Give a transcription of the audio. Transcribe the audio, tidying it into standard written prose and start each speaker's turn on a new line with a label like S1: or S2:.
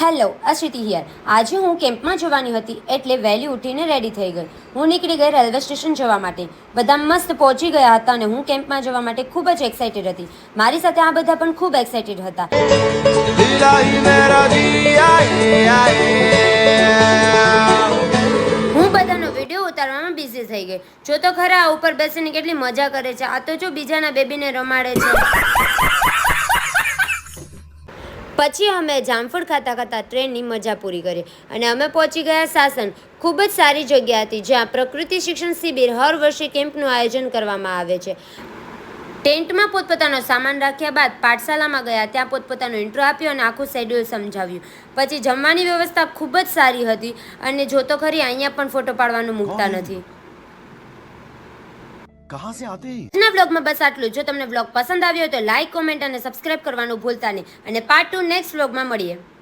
S1: Hello, અશ્વિતિ here. આજે હું કેમ્પમાં જવાની હતી એટલે વહેલી ઉઠીને રેડી થઈ ગઈ. હું નીકળી ગઈ રેલવે સ્ટેશન જવા માટે. બધા મસ્ત પહોંચી ગયા હતા અને હું કેમ્પમાં જવા માટે ખૂબ જ એક્સાઇટેડ હતી. મારી સાથે આ બધા પણ ખૂબ એક્સાઇટેડ હતા. હું બધાનો વિડીયો ઉતારવામાં બિઝી થઈ ગઈ. જો તો ખરા આ ઉપર બેસીને કેટલી મજા કરે છે. આ તો જો બીજાના બેબીને રમાડે છે. પછી અમે જામફળ ખાતા ખાતા ટ્રેનની મજા પૂરી કરી અને અમે પહોંચી ગયા સાસણ. ખૂબ જ સારી જગ્યા હતી જ્યાં પ્રકૃતિ શિક્ષણ શિબિર હર વર્ષે કેમ્પનું આયોજન કરવામાં આવે છે. ટેન્ટમાં પોતપોતાનો સામાન રાખ્યા બાદ પાઠશાલામાં ગયા. ત્યાં પોતપોતાનો ઇન્ટ્રો આપ્યો અને આખું શેડ્યુલ સમજાવ્યું. પછી જમવાની વ્યવસ્થા ખૂબ જ સારી હતી અને જો તો ખરી અહીંયા પણ ફોટો પાડવાનું મૂકતા નથી.
S2: कहाँ से आते हैं?
S1: આજના વ્લોગમાં બસ આટલું. જો તમને વ્લોગ પસંદ આવ્યો તો લાઈક, કોમેન્ટ અને સબસ્ક્રાઇબ કરવાનું ભૂલતા નહીં. અને પાર્ટ 2 નેક્સ્ટ વ્લોગમાં મળીએ.